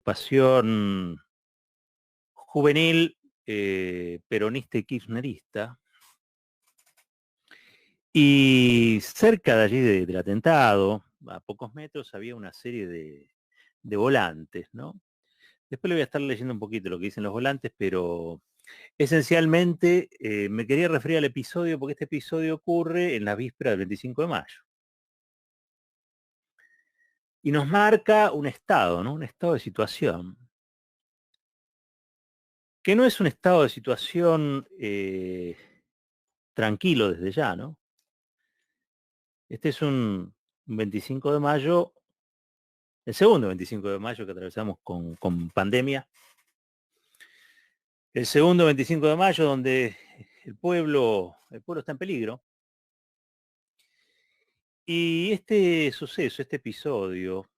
agrupación juvenil peronista y kirchnerista. Y cerca de allí del atentado, a pocos metros, había una serie de volantes, ¿no? Después le voy a estar leyendo un poquito lo que dicen los volantes, pero esencialmente me quería referir al episodio porque este episodio ocurre en la víspera del 25 de mayo. Y nos marca un estado, ¿no? Un estado de situación. Que no es un estado de situación tranquilo desde ya, ¿no? Este es un 25 de mayo, el segundo 25 de mayo que atravesamos con pandemia. El segundo 25 de mayo donde el pueblo está en peligro. Y este suceso, este episodio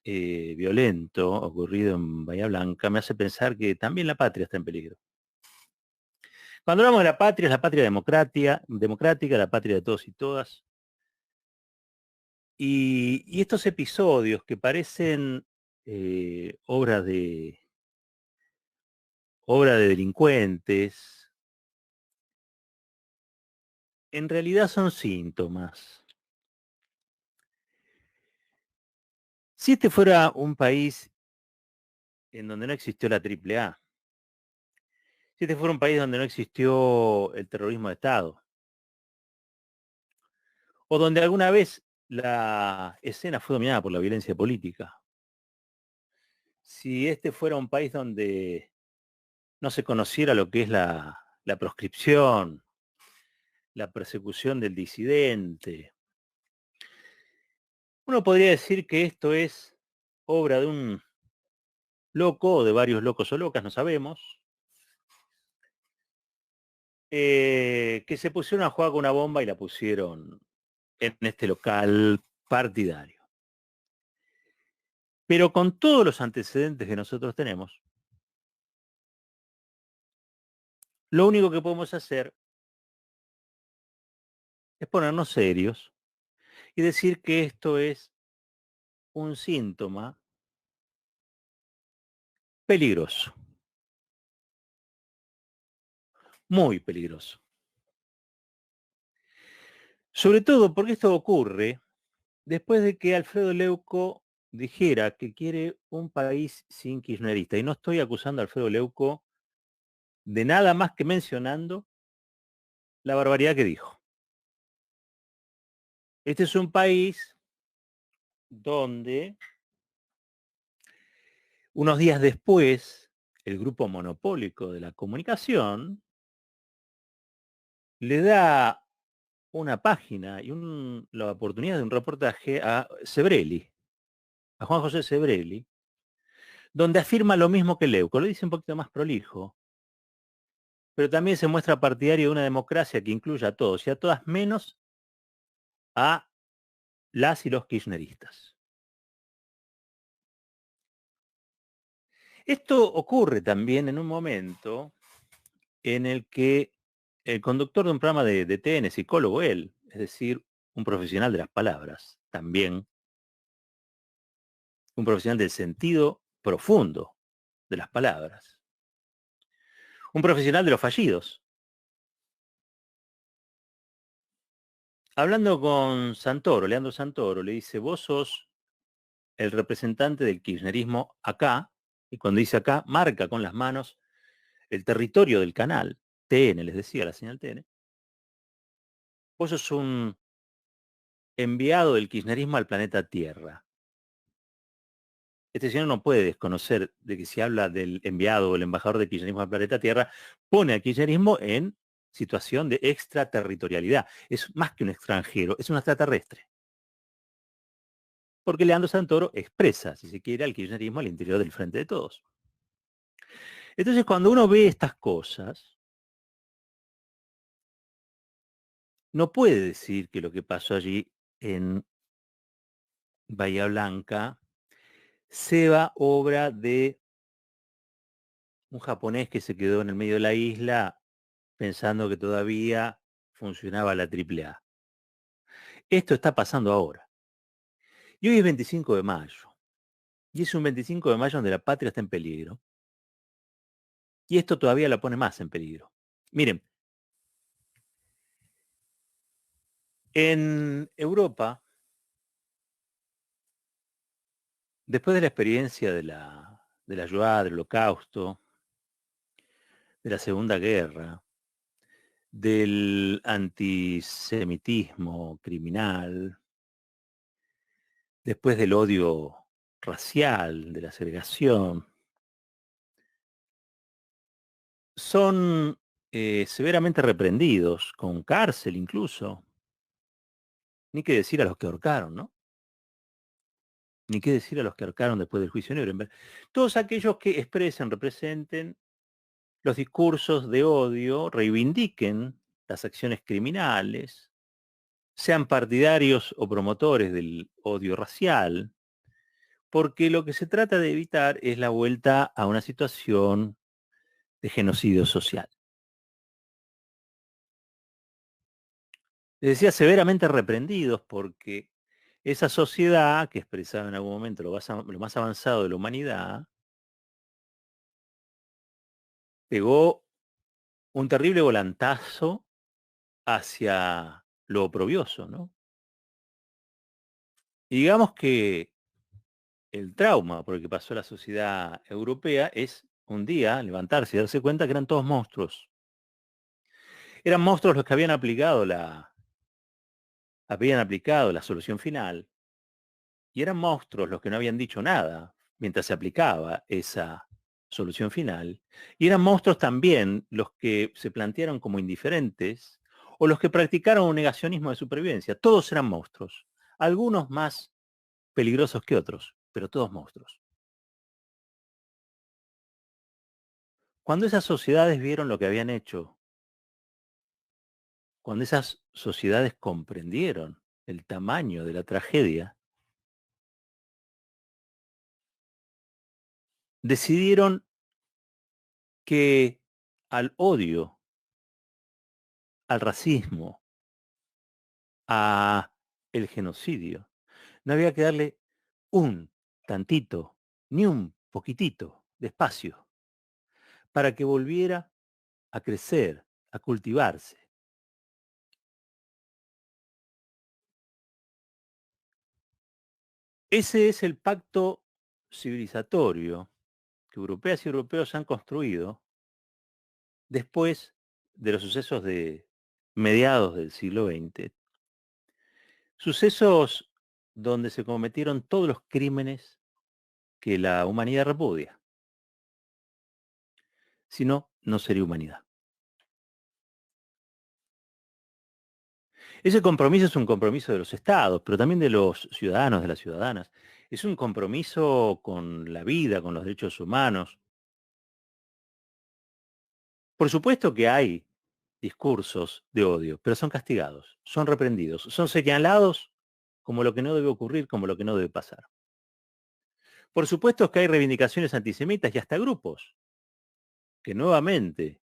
violento ocurrido en Bahía Blanca me hace pensar que también la patria está en peligro. Cuando hablamos de la patria, es la patria democrática, la patria de todos y todas. Y estos episodios que parecen obra de delincuentes, en realidad son síntomas. Si este fuera un país en donde no existió la AAA, si este fuera un país donde no existió el terrorismo de Estado, o donde alguna vez la escena fue dominada por la violencia política, si este fuera un país donde no se conociera lo que es la proscripción, la persecución del disidente, uno podría decir que esto es obra de un loco o de varios locos o locas, no sabemos, que se pusieron a jugar con una bomba y la pusieron en este local partidario. Pero con todos los antecedentes que nosotros tenemos, lo único que podemos hacer es ponernos serios y decir que esto es un síntoma peligroso, muy peligroso. Sobre todo porque esto ocurre después de que Alfredo Leuco dijera que quiere un país sin kirchnerista. Y no estoy acusando a Alfredo Leuco de nada más que mencionando la barbaridad que dijo. Este es un país donde unos días después el grupo monopólico de la comunicación le da una página y la oportunidad de un reportaje a Sebrelli, a Juan José Sebrelli, donde afirma lo mismo que Leuco, lo dice un poquito más prolijo, pero también se muestra partidario de una democracia que incluya a todos y a todas menos a las y los kirchneristas. Esto ocurre también en un momento en el que el conductor de un programa de TN, psicólogo él, es decir, un profesional de las palabras, también un profesional del sentido profundo de las palabras, un profesional de los fallidos. Hablando con Santoro, Leandro Santoro, le dice, vos sos el representante del kirchnerismo acá, y cuando dice acá, marca con las manos el territorio del canal, TN, les decía, la señal TN. Vos sos un enviado del kirchnerismo al planeta Tierra. Este señor no puede desconocer de que si habla del enviado o el embajador del kirchnerismo al planeta Tierra, pone al kirchnerismo en situación de extraterritorialidad. Es más que un extranjero, es un extraterrestre. Porque Leandro Santoro expresa, si se quiere, al kirchnerismo al interior del Frente de Todos. Entonces, cuando uno ve estas cosas, no puede decir que lo que pasó allí en Bahía Blanca sea obra de un japonés que se quedó en el medio de la isla pensando que todavía funcionaba la AAA. Esto está pasando ahora. Y hoy es 25 de mayo. y es un 25 de mayo donde la patria está en peligro. Y esto todavía la pone más en peligro. Miren, en Europa, después de la experiencia de la Shoah, del Holocausto, de la Segunda Guerra, del antisemitismo criminal, después del odio racial, de la segregación, son severamente reprendidos, con cárcel incluso. Ni qué decir a los que ahorcaron, ¿no? Ni qué decir a los que ahorcaron después del juicio de Nuremberg. Todos aquellos que expresen, representen los discursos de odio, reivindiquen las acciones criminales, sean partidarios o promotores del odio racial, porque lo que se trata de evitar es la vuelta a una situación de genocidio social. Les decía severamente reprendidos porque esa sociedad que expresaba en algún momento lo más avanzado de la humanidad, pegó un terrible volantazo hacia lo oprobioso, ¿no? Y digamos que el trauma por el que pasó la sociedad europea es un día levantarse y darse cuenta que eran todos monstruos. Eran monstruos los que habían aplicado la solución final, y eran monstruos los que no habían dicho nada mientras se aplicaba esa solución final, y eran monstruos también los que se plantearon como indiferentes o los que practicaron un negacionismo de supervivencia. Todos eran monstruos, algunos más peligrosos que otros, pero todos monstruos. Cuando esas sociedades vieron lo que habían hecho, cuando esas sociedades comprendieron el tamaño de la tragedia, decidieron que al odio, al racismo, a el genocidio, no había que darle un tantito, ni un poquitito de espacio para que volviera a crecer, a cultivarse. Ese es el pacto civilizatorio que europeas y europeos han construido después de los sucesos de mediados del siglo XX, sucesos donde se cometieron todos los crímenes que la humanidad repudia. Si no, no sería humanidad. Ese compromiso es un compromiso de los estados, pero también de los ciudadanos, de las ciudadanas. Es un compromiso con la vida, con los derechos humanos. Por supuesto que hay discursos de odio, pero son castigados, son reprendidos, son señalados como lo que no debe ocurrir, como lo que no debe pasar. Por supuesto que hay reivindicaciones antisemitas y hasta grupos que nuevamente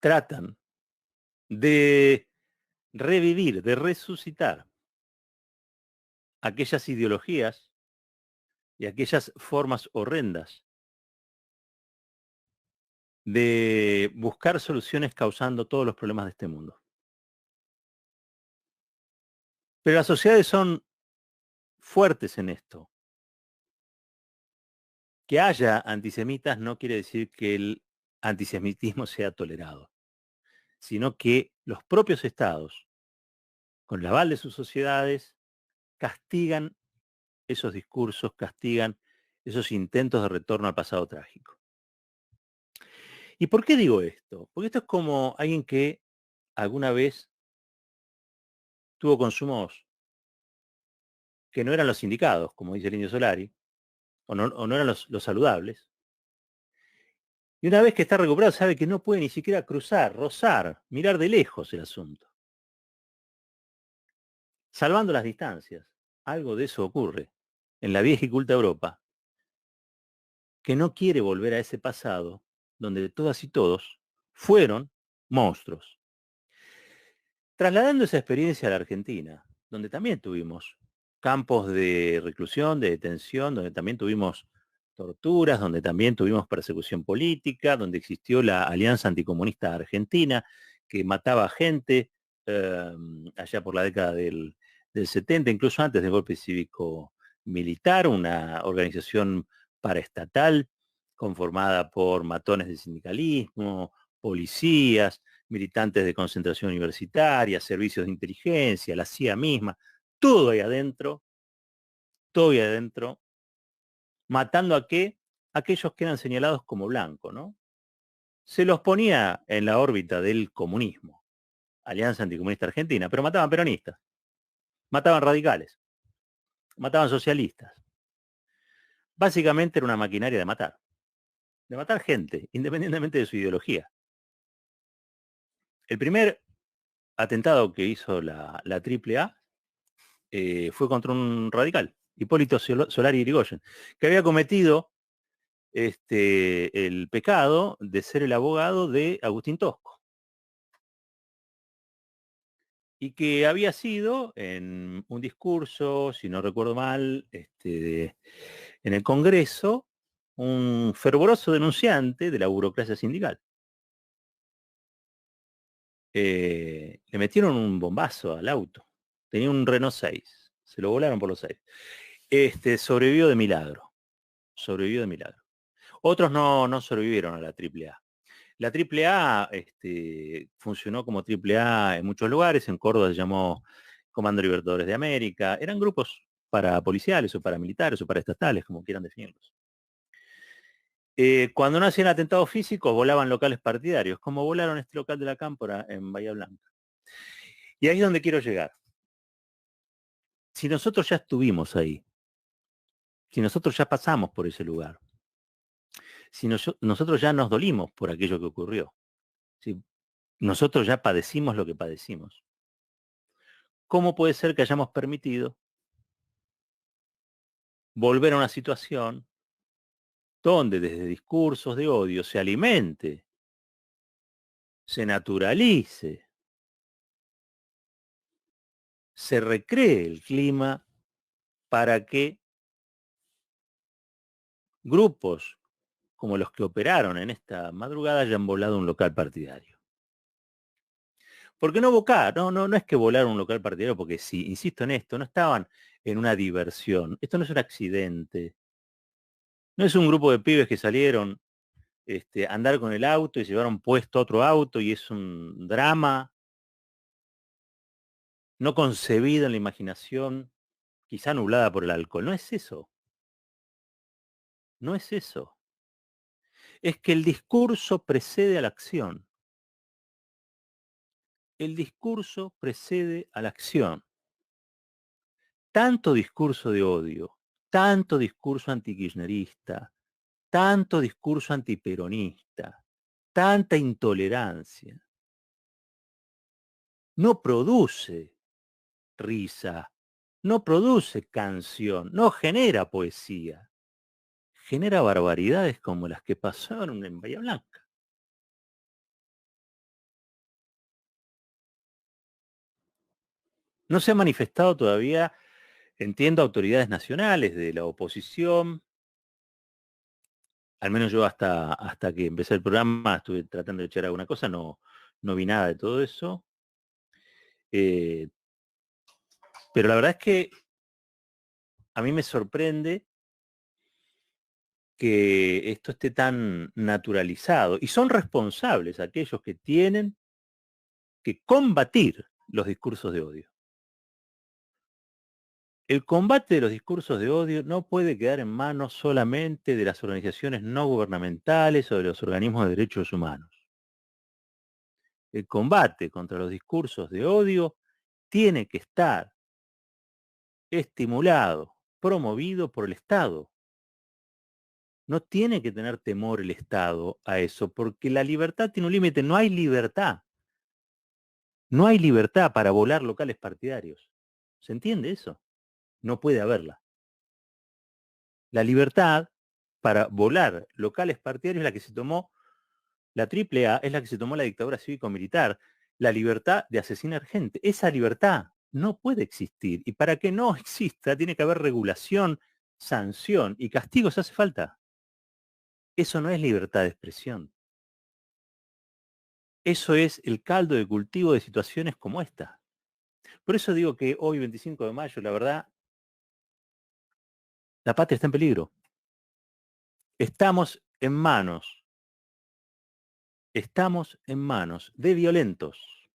tratan de revivir, de resucitar aquellas ideologías y aquellas formas horrendas de buscar soluciones causando todos los problemas de este mundo. Pero las sociedades son fuertes en esto. Que haya antisemitas no quiere decir que el antisemitismo sea tolerado, sino que los propios estados, con el aval de sus sociedades, castigan esos discursos, castigan esos intentos de retorno al pasado trágico. ¿Y por qué digo esto? Porque esto es como alguien que alguna vez tuvo consumos que no eran los indicados, como dice el Indio Solari, o no eran los saludables. Y una vez que está recuperado sabe que no puede ni siquiera cruzar, rozar, mirar de lejos el asunto. Salvando las distancias. Algo de eso ocurre en la vieja y culta Europa, que no quiere volver a ese pasado donde todas y todos fueron monstruos. Trasladando esa experiencia a la Argentina, donde también tuvimos campos de reclusión, de detención, donde también tuvimos torturas, donde también tuvimos persecución política, donde existió la Alianza Anticomunista Argentina, que mataba gente allá por la década del 70, incluso antes del golpe cívico militar, una organización paraestatal conformada por matones de sindicalismo, policías, militantes de concentración universitaria, servicios de inteligencia, la CIA misma, todo ahí adentro, matando a qué? Aquellos que eran señalados como blancos, ¿no? Se los ponía en la órbita del comunismo, Alianza Anticomunista Argentina, pero mataban peronistas, mataban radicales, mataban socialistas. Básicamente era una maquinaria de matar gente, independientemente de su ideología. El primer atentado que hizo la AAA fue contra un radical, Hipólito Solari Irigoyen, que había cometido el pecado de ser el abogado de Agustín Tosco. Y que había sido en un discurso, si no recuerdo mal, en el Congreso, un fervoroso denunciante de la burocracia sindical. Le metieron un bombazo al auto. Tenía un Renault 6. Se lo volaron por los aires. Sobrevivió de milagro. Sobrevivió de milagro. Otros no sobrevivieron a la AAA. La AAA funcionó como AAA en muchos lugares. En Córdoba se llamó Comando Libertadores de América. Eran grupos parapoliciales o paramilitares o paraestatales, como quieran definirlos. Cuando no hacían atentados físicos, volaban locales partidarios, como volaron este local de la Cámpora en Bahía Blanca. Y ahí es donde quiero llegar. Si nosotros ya estuvimos ahí, si nosotros ya pasamos por ese lugar, si nosotros ya nos dolimos por aquello que ocurrió, si nosotros ya padecimos lo que padecimos, ¿cómo puede ser que hayamos permitido volver a una situación donde desde discursos de odio se alimente, se naturalice, se recree el clima para que grupos como los que operaron en esta madrugada hayan volado un local partidario? Porque no es que volaron un local partidario, porque sí, insisto en esto, no estaban en una diversión. Esto no es un accidente. No es un grupo de pibes que salieron a andar con el auto y se llevaron puesto otro auto y es un drama no concebido en la imaginación, quizá nublada por el alcohol. No es eso. No es eso. Es que el discurso precede a la acción. El discurso precede a la acción. Tanto discurso de odio, tanto discurso antikirchnerista, tanto discurso antiperonista, tanta intolerancia, no produce risa, no produce canción, no genera poesía, genera barbaridades como las que pasaron en Bahía Blanca. No se ha manifestado todavía, entiendo, autoridades nacionales de la oposición. Al menos yo hasta que empecé el programa estuve tratando de echar alguna cosa, no vi nada de todo eso. Pero la verdad es que a mí me sorprende que esto esté tan naturalizado. Y son responsables aquellos que tienen que combatir los discursos de odio. El combate de los discursos de odio no puede quedar en manos solamente de las organizaciones no gubernamentales o de los organismos de derechos humanos. El combate contra los discursos de odio tiene que estar estimulado, promovido por el Estado. No tiene que tener temor el Estado a eso, porque la libertad tiene un límite. No hay libertad. No hay libertad para volar locales partidarios. ¿Se entiende eso? No puede haberla. La libertad para volar locales partidarios es la que se tomó la AAA, es la que se tomó la dictadura cívico-militar. La libertad de asesinar gente. Esa libertad no puede existir. Y para que no exista, tiene que haber regulación, sanción y castigos hace falta. Eso no es libertad de expresión. Eso es el caldo de cultivo de situaciones como esta. Por eso digo que hoy, 25 de mayo, la verdad, la patria está en peligro. Estamos en manos de violentos,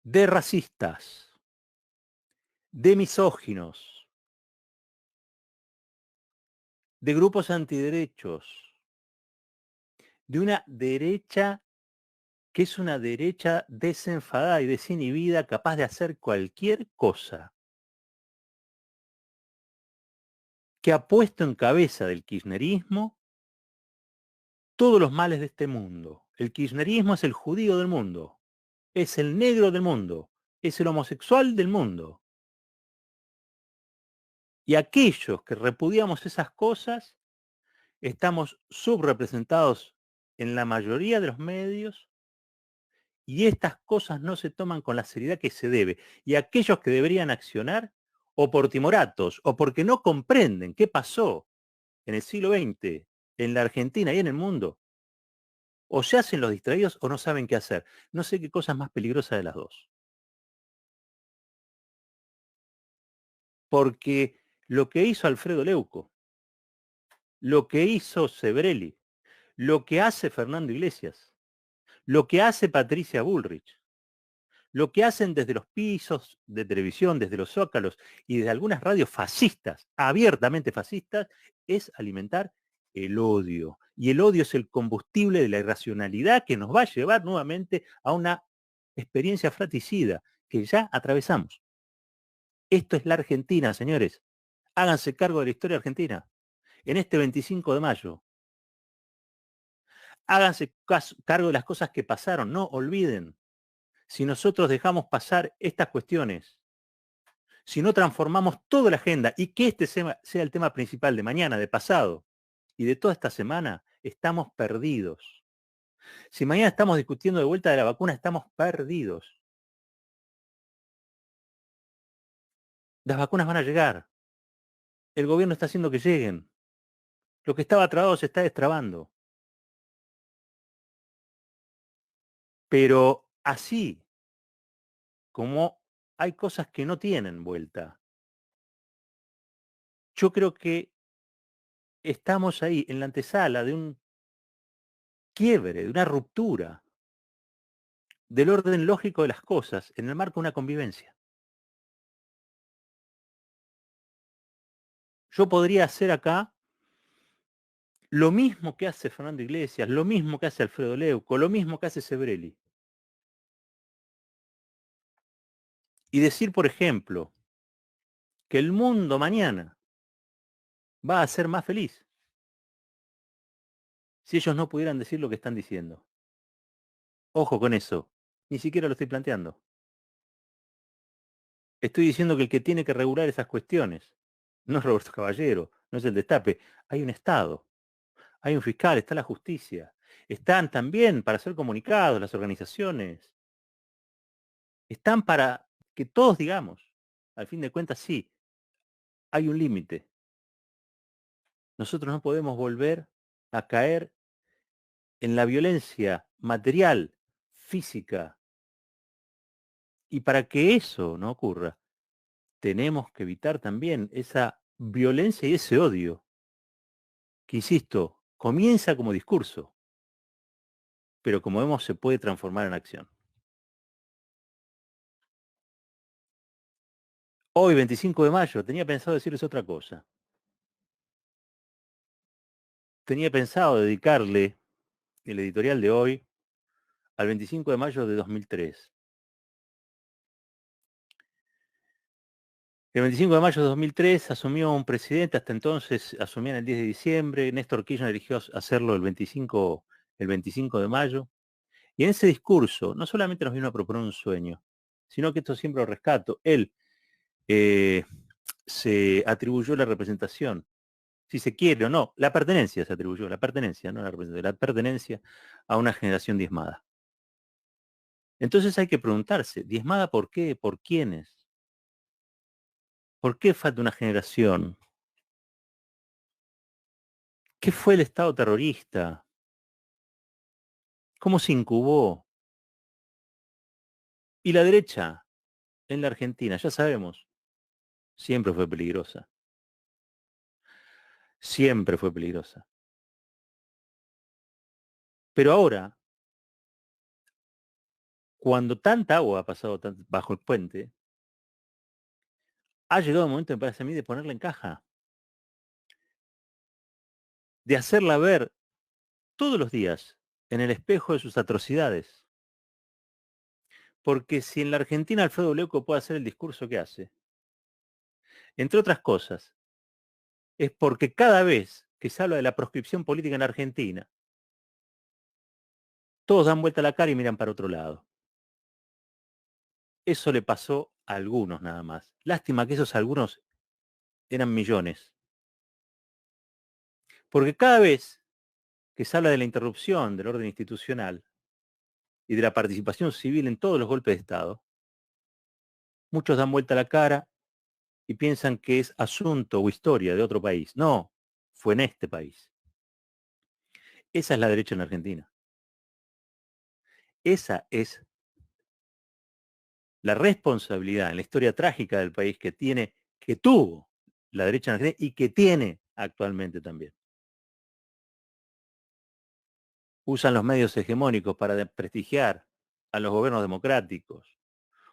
de racistas, de misóginos, de grupos antiderechos, de una derecha que es una derecha desenfadada y desinhibida, capaz de hacer cualquier cosa, que ha puesto en cabeza del kirchnerismo todos los males de este mundo. El kirchnerismo es el judío del mundo, es el negro del mundo, es el homosexual del mundo. Y aquellos que repudiamos esas cosas, estamos subrepresentados en la mayoría de los medios y estas cosas no se toman con la seriedad que se debe. Y aquellos que deberían accionar, o por timoratos, o porque no comprenden qué pasó en el siglo XX, en la Argentina y en el mundo, o se hacen los distraídos o no saben qué hacer. No sé qué cosa es más peligrosa de las dos. Porque lo que hizo Alfredo Leuco, lo que hizo Sebrelli, lo que hace Fernando Iglesias, lo que hace Patricia Bullrich, lo que hacen desde los pisos de televisión, desde los zócalos y desde algunas radios fascistas, abiertamente fascistas, es alimentar el odio. Y el odio es el combustible de la irracionalidad que nos va a llevar nuevamente a una experiencia fratricida que ya atravesamos. Esto es la Argentina, señores. Háganse cargo de la historia argentina. En este 25 de mayo, háganse cargo de las cosas que pasaron. No olviden. Si nosotros dejamos pasar estas cuestiones, si no transformamos toda la agenda y que este sea el tema principal de mañana, de pasado y de toda esta semana, estamos perdidos. Si mañana estamos discutiendo de vuelta de la vacuna, estamos perdidos. Las vacunas van a llegar. El gobierno está haciendo que lleguen. Lo que estaba trabado se está destrabando. Pero así como hay cosas que no tienen vuelta, yo creo que estamos ahí en la antesala de un quiebre, de una ruptura del orden lógico de las cosas en el marco de una convivencia. Yo podría hacer acá lo mismo que hace Fernando Iglesias, lo mismo que hace Alfredo Leuco, lo mismo que hace Sebrelli. Y decir, por ejemplo, que el mundo mañana va a ser más feliz si ellos no pudieran decir lo que están diciendo. Ojo con eso, ni siquiera lo estoy planteando. Estoy diciendo que el que tiene que regular esas cuestiones no es Roberto Caballero, no es el Destape. Hay un Estado, hay un fiscal, está la justicia. Están también para ser comunicados las organizaciones. Están para que todos digamos, al fin de cuentas, sí, hay un límite. Nosotros no podemos volver a caer en la violencia material, física. Y para que eso no ocurra, tenemos que evitar también esa violencia y ese odio que, insisto, comienza como discurso, pero como vemos se puede transformar en acción. Hoy, 25 de mayo, tenía pensado decirles otra cosa. Tenía pensado dedicarle el editorial de hoy al 25 de mayo de 2003. El 25 de mayo de 2003 asumió un presidente, hasta entonces asumía en el 10 de diciembre, Néstor Kirchner eligió hacerlo el 25 de mayo, y en ese discurso no solamente nos vino a proponer un sueño, sino que esto siempre lo rescato, él se atribuyó la representación, si se quiere o no, la pertenencia se atribuyó, la pertenencia, no la representación, la pertenencia a una generación diezmada. Entonces hay que preguntarse, ¿diezmada por qué? ¿Por quiénes? ¿Por qué falta una generación? ¿Qué fue el Estado terrorista? ¿Cómo se incubó? Y la derecha en la Argentina, ya sabemos, siempre fue peligrosa. Siempre fue peligrosa. Pero ahora, cuando tanta agua ha pasado bajo el puente, ha llegado el momento, me parece a mí, de ponerla en caja, de hacerla ver todos los días en el espejo de sus atrocidades. Porque si en la Argentina Alfredo Leuco puede hacer el discurso que hace, entre otras cosas, es porque cada vez que se habla de la proscripción política en Argentina, todos dan vuelta la cara y miran para otro lado. Eso le pasó a algunos nada más. Lástima que esos algunos eran millones. Porque cada vez que se habla de la interrupción del orden institucional y de la participación civil en todos los golpes de Estado, muchos dan vuelta la cara y piensan que es asunto o historia de otro país. No, fue en este país. Esa es la derecha en Argentina. Esa es la responsabilidad en la historia trágica del país que tuvo la derecha en Argentina y que tiene actualmente también. Usan los medios hegemónicos para prestigiar a los gobiernos democráticos.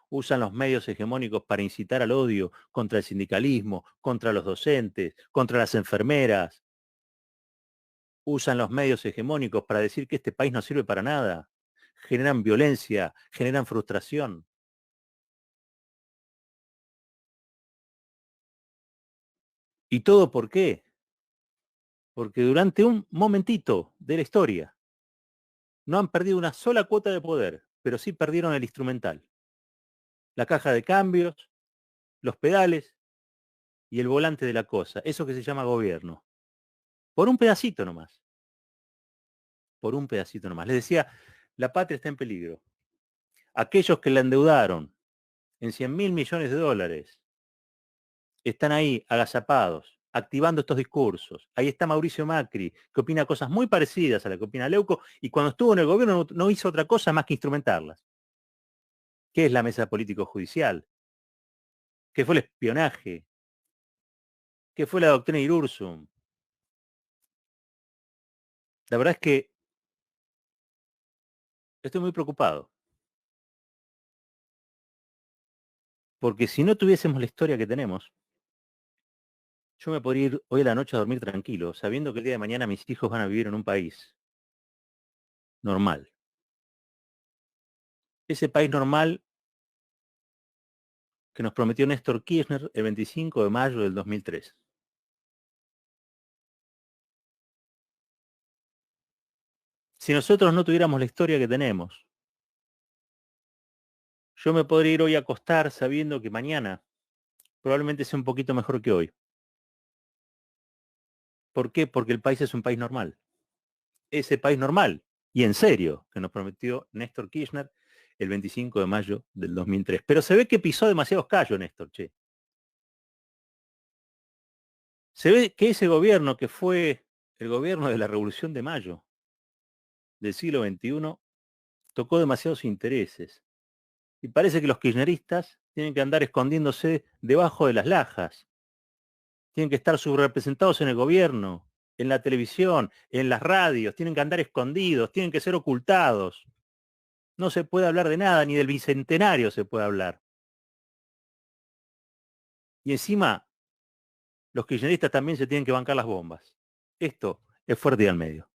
Usan los medios hegemónicos para incitar al odio contra el sindicalismo, contra los docentes, contra las enfermeras. Usan los medios hegemónicos para decir que este país no sirve para nada. Generan violencia, generan frustración. ¿Y todo por qué? Porque durante un momentito de la historia no han perdido una sola cuota de poder, pero sí perdieron el instrumental. La caja de cambios, los pedales y el volante de la cosa. Eso que se llama gobierno. Por un pedacito nomás. Por un pedacito nomás. Les decía, la patria está en peligro. Aquellos que la endeudaron en 100.000 millones de dólares están ahí agazapados, activando estos discursos. Ahí está Mauricio Macri, que opina cosas muy parecidas a las que opina Leuco, y cuando estuvo en el gobierno no hizo otra cosa más que instrumentarlas. ¿Qué es la mesa político-judicial? ¿Qué fue el espionaje? ¿Qué fue la doctrina Irursum? La verdad es que estoy muy preocupado, porque si no tuviésemos la historia que tenemos, yo me podría ir hoy a la noche a dormir tranquilo, sabiendo que el día de mañana mis hijos van a vivir en un país normal. Ese país normal que nos prometió Néstor Kirchner el 25 de mayo del 2003. Si nosotros no tuviéramos la historia que tenemos, yo me podría ir hoy a acostar sabiendo que mañana probablemente sea un poquito mejor que hoy. ¿Por qué? Porque el país es un país normal. Ese país normal, y en serio, que nos prometió Néstor Kirchner el 25 de mayo del 2003. Pero se ve que pisó demasiados callos, Néstor, che. Se ve que ese gobierno que fue el gobierno de la Revolución de Mayo del siglo XXI tocó demasiados intereses. Y parece que los kirchneristas tienen que andar escondiéndose debajo de las lajas. Tienen que estar subrepresentados en el gobierno, en la televisión, en las radios. Tienen que andar escondidos, tienen que ser ocultados. No se puede hablar de nada, ni del bicentenario se puede hablar. Y encima, los kirchneristas también se tienen que bancar las bombas. Esto es fuerte y al medio.